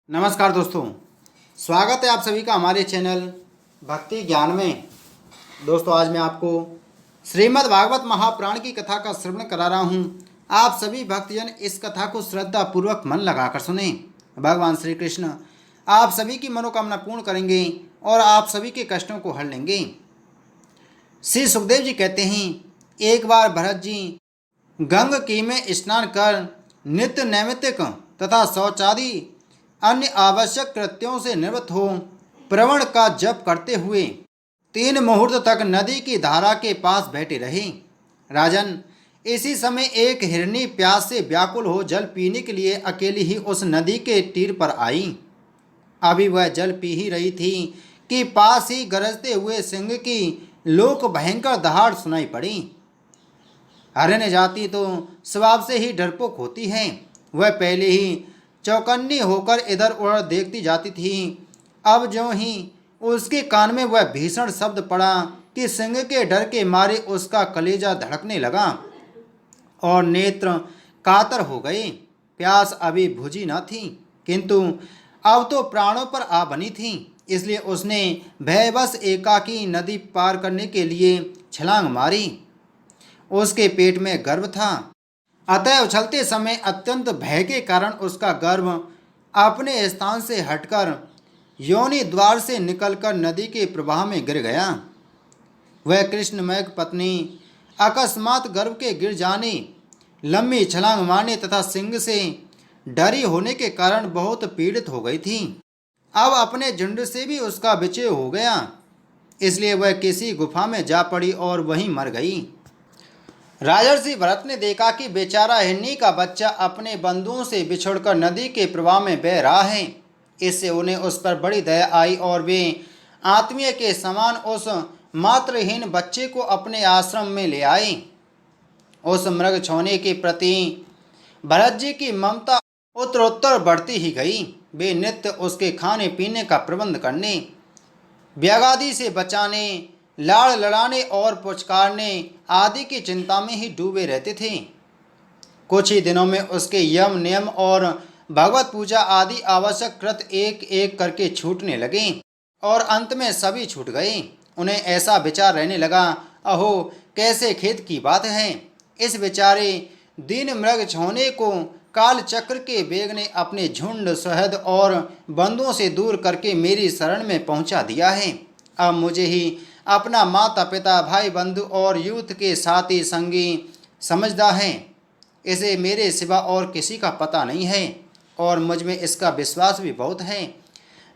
नमस्कार दोस्तों, स्वागत है आप सभी का हमारे चैनल भक्ति ज्ञान में। दोस्तों, आज मैं आपको श्रीमद् भागवत महापुराण की कथा का श्रवण करा रहा हूँ। आप सभी भक्तजन इस कथा को श्रद्धा पूर्वक मन लगाकर सुने। भगवान श्री कृष्ण आप सभी की मनोकामना पूर्ण करेंगे और आप सभी के कष्टों को हर लेंगे। श्री सुखदेव जी कहते हैं, एक बार भरत जी गंगकी में स्नान कर नित्य नैमित्तिक तथा शौचादि अन्य आवश्यक कृत्यों से निवृत्त हो प्रवण का जप करते हुए 3 मुहूर्त तक नदी की धारा के पास बैठे रहे। राजन, इसी समय एक हिरनी प्यास से व्याकुल हो जल पीने के लिए अकेली ही उस नदी के तीर पर आई। अभी वह जल पी ही रही थी कि पास ही गरजते हुए सिंह की लोक भयंकर दहाड़ सुनाई पड़ी। हरिण जाति तो स्वभाव से ही डरपोक होती है। वह पहले ही चौकन्नी होकर इधर उधर देखती जाती थी। अब जो ही उसके कान में वह भीषण शब्द पड़ा कि सिंह के डर के मारे उसका कलेजा धड़कने लगा और नेत्र कातर हो गए। प्यास अभी बुझी न थी, किंतु अब तो प्राणों पर आ बनी थी। इसलिए उसने भयवश एकाकी नदी पार करने के लिए छलांग मारी। उसके पेट में गर्भ था, अतः उछलते समय अत्यंत भय के कारण उसका गर्भ अपने स्थान से हटकर योनि द्वार से निकलकर नदी के प्रवाह में गिर गया। वह कृष्णमय पत्नी अकस्मात गर्भ के गिर जाने, लंबी छलांग मारने तथा सिंह से डरी होने के कारण बहुत पीड़ित हो गई थी। अब अपने झुंड से भी उसका विचय हो गया, इसलिए वह किसी गुफा में जा पड़ी और वहीं मर गई। राजर्षि भरत ने देखा कि बेचारा हिरनी का बच्चा अपने बंधुओं से बिछुड़कर नदी के प्रवाह में बह रहा है। इससे उन्हें उस पर बड़ी दया आई और वे आत्मीय के समान उस मातृहीन बच्चे को अपने आश्रम में ले आए। उस मृग छौने के प्रति भरत जी की ममता उत्तरोत्तर बढ़ती ही गई। वे नित्य उसके खाने पीने का प्रबंध करने, व्यागादि से बचाने, लाड़ लड़ाने और पुचकारने आदि की चिंता में ही डूबे रहते थे। कुछ ही दिनों में उसके यम नियम और भगवत पूजा आदि आवश्यक कृत एक एक करके छूटने लगे और अंत में सभी छूट गए। उन्हें ऐसा विचार रहने लगा, अहो कैसे खेद की बात है, इस बेचारे दीन मृग छौने को काल चक्र के वेग ने अपने झुंड सहद और बंधुओं से दूर करके मेरी शरण में पहुंचा दिया है। अब मुझे ही अपना माता पिता भाई बंधु और यूथ के साथी संगी समझदा है। इसे मेरे सिवा और किसी का पता नहीं है और मुझ में इसका विश्वास भी बहुत है।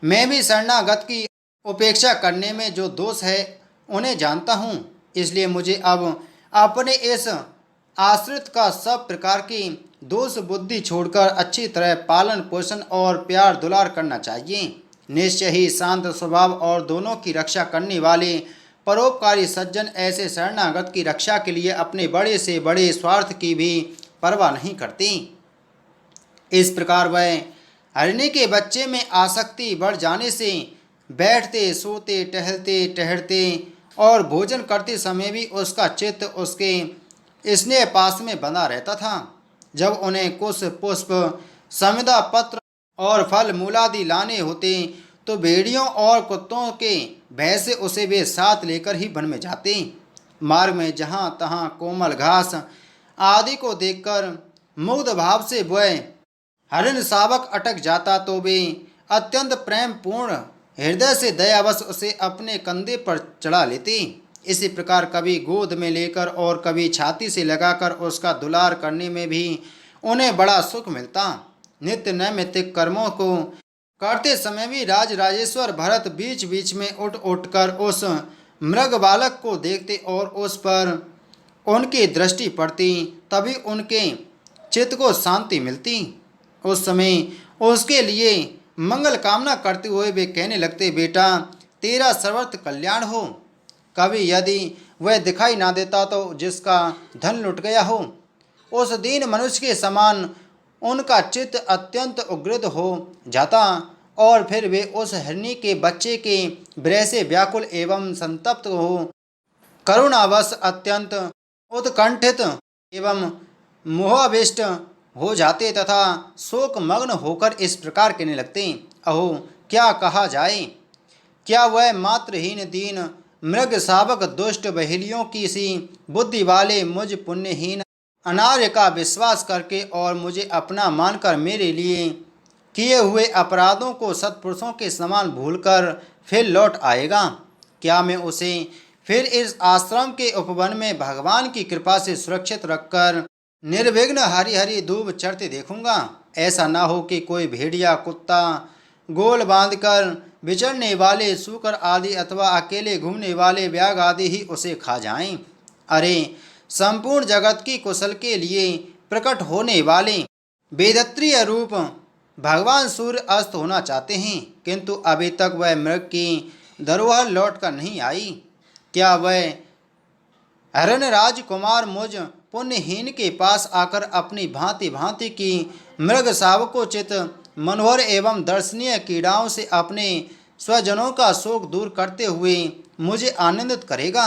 मैं भी शरणागत की उपेक्षा करने में जो दोष है उन्हें जानता हूँ, इसलिए मुझे अब अपने इस आश्रित का सब प्रकार की दोष बुद्धि छोड़कर अच्छी तरह पालन पोषण और प्यार दुलार करना चाहिए। निश्चय ही शांत स्वभाव और दोनों की रक्षा करने वाले परोपकारी सज्जन ऐसे शरणागत की रक्षा के लिए अपने बड़े से बड़े स्वार्थ की भी परवाह नहीं करते। इस प्रकार वह हरिणी के बच्चे में आसक्ति बढ़ जाने से बैठते सोते टहलते टहलते और भोजन करते समय भी उसका चित्त उसके स्नेह पास में बना रहता था। जब उन्हें कुश पुष्प समिधा पत्र और फल मूलादि लाने होते तो भेड़ियों और कुत्तों के भय से उसे वे साथ लेकर ही वन में जाते। मार्ग में जहाँ तहाँ कोमल घास आदि को देखकर मुग्ध भाव से वह हरिण शावक अटक जाता तो वे अत्यंत प्रेम पूर्ण हृदय से दयावश उसे अपने कंधे पर चढ़ा लेते। इसी प्रकार कभी गोद में लेकर और कभी छाती से लगाकर उसका दुलार करने में भी उन्हें बड़ा सुख मिलता। नित्य नैमित्तिक कर्मों को करते समय भी राजेश्वर भरत बीच बीच में उठ उठकर उस मृग बालक को देखते और उस पर उनकी दृष्टि पड़ती, तभी उनके चित्त को शांति मिलती। उस समय उसके लिए मंगल कामना करते हुए वे कहने लगते, बेटा तेरा सर्वत्र कल्याण हो। कभी यदि वह दिखाई ना देता तो जिसका धन लुट गया हो, उस दीन मनुष्य के समान उनका चित्त अत्यंत उग्रद हो जाता और फिर वे उस हिरनी के बच्चे के भय से व्याकुल एवं संतप्त हो करुणावश अत्यंत उत्कंठित एवं मोहाविष्ट हो जाते तथा शोक मग्न होकर इस प्रकार कहने लगते, अहो क्या कहा जाए, क्या वह मात्रहीन दीन मृग शावक दुष्ट बहेलियों की सी बुद्धि वाले मुझ पुण्यहीन अनार्य का विश्वास करके और मुझे अपना मानकर मेरे लिए किए हुए अपराधों को सत्पुरुषों के समान भूलकर फिर लौट आएगा? क्या मैं उसे फिर इस आश्रम के उपवन में भगवान की कृपा से सुरक्षित रखकर निर्विघ्न हरी हरी धूप चढ़ते देखूंगा? ऐसा ना हो कि कोई भेड़िया कुत्ता गोल बांधकर विचरने वाले सूकर आदि अथवा अकेले घूमने वाले व्याघ आदि ही उसे खा जाएं। अरे संपूर्ण जगत की कुशल के लिए प्रकट होने वाले वेदत्रीय रूप भगवान सूर्य अस्त होना चाहते हैं, किंतु अभी तक वह मृग की धरोहर लौट कर नहीं आई। क्या वह हिरण्यराज कुमार मुझ पुण्यहीन के पास आकर अपनी भांति भांति की मृग शावकोचित मनोहर एवं दर्शनीय क्रीड़ाओं से अपने स्वजनों का शोक दूर करते हुए मुझे आनंदित करेगा?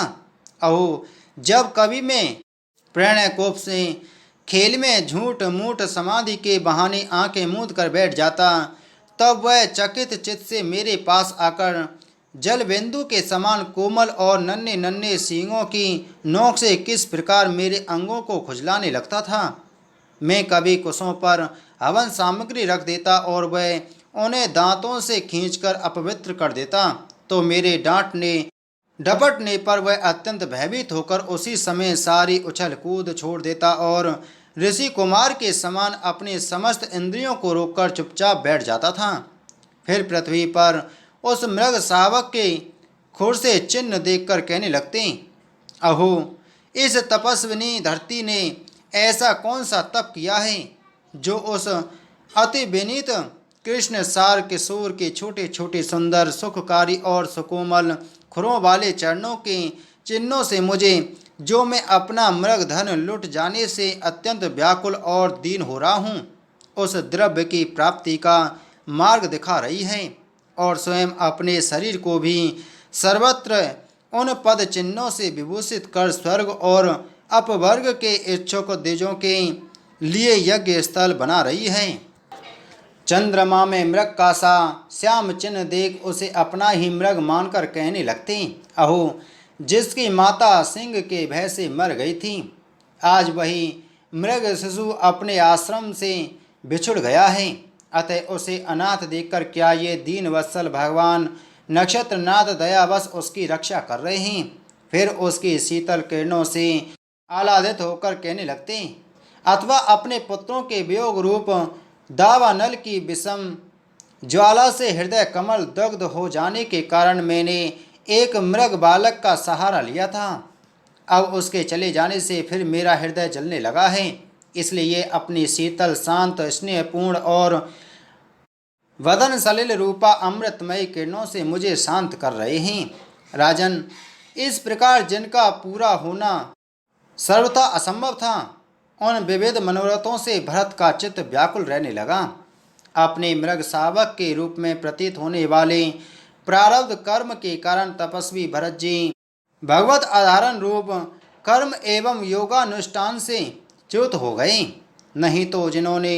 अहो जब कभी मैं प्रणय कोप से खेल में झूठ मूठ समाधि के बहाने आंखें मूंद कर बैठ जाता, तब वह चकित चित्त से मेरे पास आकर जल बिंदु के समान कोमल और नन्हे नन्हे सींगों की नोक से किस प्रकार मेरे अंगों को खुजलाने लगता था। मैं कभी कुशों पर हवन सामग्री रख देता और वह उन्हें दांतों से खींचकर अपवित्र कर देता, तो मेरे डांटने डपटने पर वह अत्यंत भयभीत होकर उसी समय सारी उछल कूद छोड़ देता और ऋषि कुमार के समान अपने समस्त इंद्रियों को रोककर चुपचाप बैठ जाता था। फिर पृथ्वी पर उस मृग शावक के खुर से चिन्ह देखकर कहने लगते, अहो इस तपस्विनी धरती ने ऐसा कौन सा तप किया है जो उस अति विनीत कृष्ण सार किशोर के छोटे छोटे सुंदर सुखकारी और सुकोमल खुरों वाले चरणों के चिन्हों से मुझे, जो मैं अपना मृग धन लुट जाने से अत्यंत व्याकुल और दीन हो रहा हूँ, उस द्रव्य की प्राप्ति का मार्ग दिखा रही है और स्वयं अपने शरीर को भी सर्वत्र उन पद चिन्हों से विभूषित कर स्वर्ग और अपवर्ग के इच्छुक द्विजों के लिए यज्ञ स्थल बना रही है। चंद्रमा में मृग का सा श्याम चिन्ह देख उसे अपना ही मृग मानकर कहने लगते, अहो जिसकी माता सिंह के भय से मर गई थी, आज वही मृग शिशु अपने आश्रम से बिछुड़ गया है। अतः उसे अनाथ देखकर क्या ये दीन वत्सल भगवान नक्षत्रनाथ दयावश उसकी रक्षा कर रहे हैं? फिर उसकी शीतल किरणों से आह्लादित होकर कहने लगते, अथवा अपने पुत्रों के वियोग रूप दावानल की विषम ज्वाला से हृदय कमल दग्ध हो जाने के कारण मैंने एक मृग बालक का सहारा लिया था। अब उसके चले जाने से फिर मेरा हृदय जलने लगा है, इसलिए अपनी शीतल शांत स्नेहपूर्ण और वदन सलिल रूपा अमृतमयी किरणों से मुझे शांत कर रहे हैं। राजन, इस प्रकार जिनका पूरा होना सर्वथा असंभव था, उन विविध मनोरथों से भरत का चित्त व्याकुल रहने लगा। अपने मृग शावक के रूप में प्रतीत होने वाले प्रारब्ध कर्म के कारण तपस्वी भरत जी भगवत आधारण रूप कर्म एवं योगानुष्ठान से च्युत हो गए। नहीं तो जिन्होंने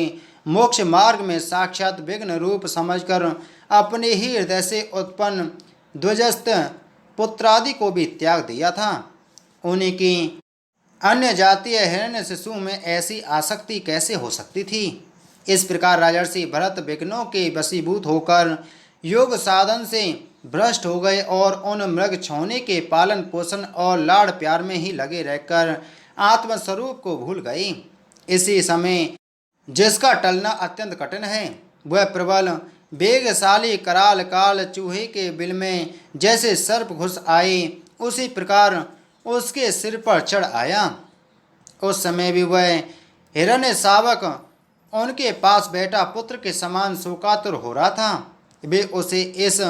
मोक्ष मार्ग में साक्षात विघ्न रूप समझकर अपने ही हृदय से उत्पन्न ध्वजस्थ पुत्रादि को भी त्याग दिया था, उन्हीं की अन्य जातीय हिरण्य शिशु में ऐसी आसक्ति कैसे हो सकती थी? इस प्रकार राजर्षि भरत विघ्नों के वशीभूत होकर योग साधन से भ्रष्ट हो गए और उन मृग छौने के पालन पोषण और लाड़ प्यार में ही लगे रहकर आत्मस्वरूप को भूल गए। इसी समय जिसका टलना अत्यंत कठिन है, वह प्रबल वेगशाली कराल काल चूहे के बिल में जैसे सर्प घुस आए, उसी प्रकार उसके सिर पर चढ़ आया। उस समय भी वह हिरण्य शावक उनके पास बैठा पुत्र के समान शोकातुर हो रहा था। वे उसे इस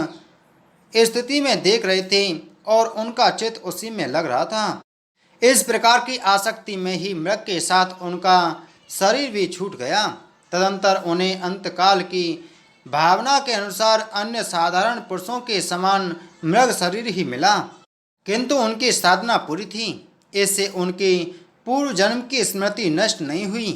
स्थिति में देख रहे थे और उनका चित्त उसी में लग रहा था। इस प्रकार की आसक्ति में ही मृग के साथ उनका शरीर भी छूट गया। तदंतर उन्हें अंतकाल की भावना के अनुसार अन्य साधारण पुरुषों के समान मृग शरीर ही मिला, किंतु उनकी साधना पूरी थी। इससे उनकी पूर्व जन्म की स्मृति नष्ट नहीं हुई।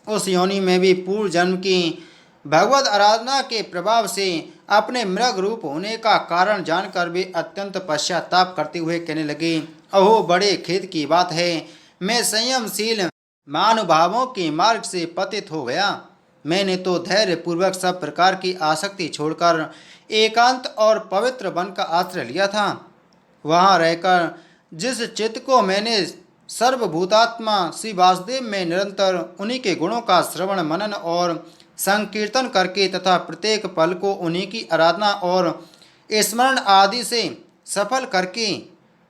उस योनि में भी पूर्व जन्म की भगवत आराधना के प्रभाव से अपने मृग रूप होने का कारण जानकर वे अत्यंत पश्चाताप करते हुए कहने लगे, अहो बड़े खेद की बात है, मैं संयमशील महानुभावों के मार्ग से पतित हो गया। मैंने तो धैर्य पूर्वक सब प्रकार की आसक्ति छोड़कर एकांत और पवित्र वन का आश्रय लिया था। वहाँ रहकर जिस चित्त को मैंने सर्वभूतात्मा श्री वासुदेव में निरंतर उन्हीं के गुणों का श्रवण मनन और संकीर्तन करके तथा प्रत्येक पल को उन्हीं की आराधना और स्मरण आदि से सफल करके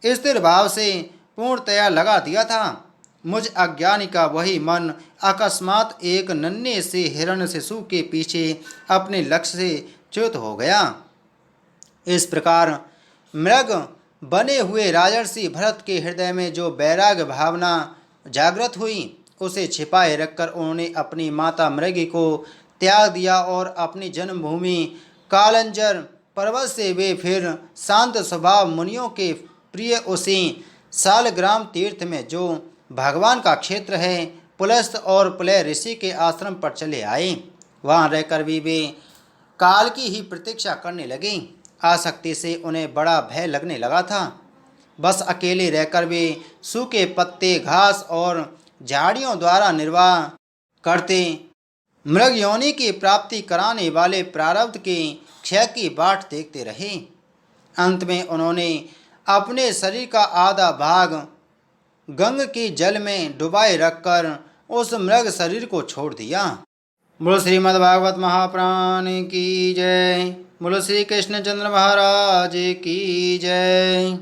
स्थिर भाव से पूर्णतया लगा दिया था, मुझ अज्ञानी का वही मन अकस्मात एक नन्हे से हिरण शिशु के पीछे अपने लक्ष्य से च्युत हो गया। इस प्रकार मृग बने हुए राजर्षि भरत के हृदय में जो वैराग्य भावना जागृत हुई उसे छिपाए रखकर उन्होंने अपनी माता मृगी को त्याग दिया और अपनी जन्मभूमि कालंजर पर्वत से वे फिर शांत स्वभाव मुनियों के प्रिय उसी सालग्राम तीर्थ में जो भगवान का क्षेत्र है पुलस्त और पुलय ऋषि के आश्रम पर चले आए। वहाँ रहकर भी वे काल की ही प्रतीक्षा करने लगे। आसक्ति से उन्हें बड़ा भय लगने लगा था। बस अकेले रहकर वे सूखे पत्ते घास और झाड़ियों द्वारा निर्वाह करते मृग योनि की प्राप्ति कराने वाले प्रारब्ध के क्षय की बाट देखते रहे। अंत में उन्होंने अपने शरीर का आधा भाग गंग की जल में डुबाए रखकर उस मृग शरीर को छोड़ दिया। बोलो श्रीमद् भागवत महापुराण की जय। बोलो श्री कृष्णचंद्र महाराज की जय।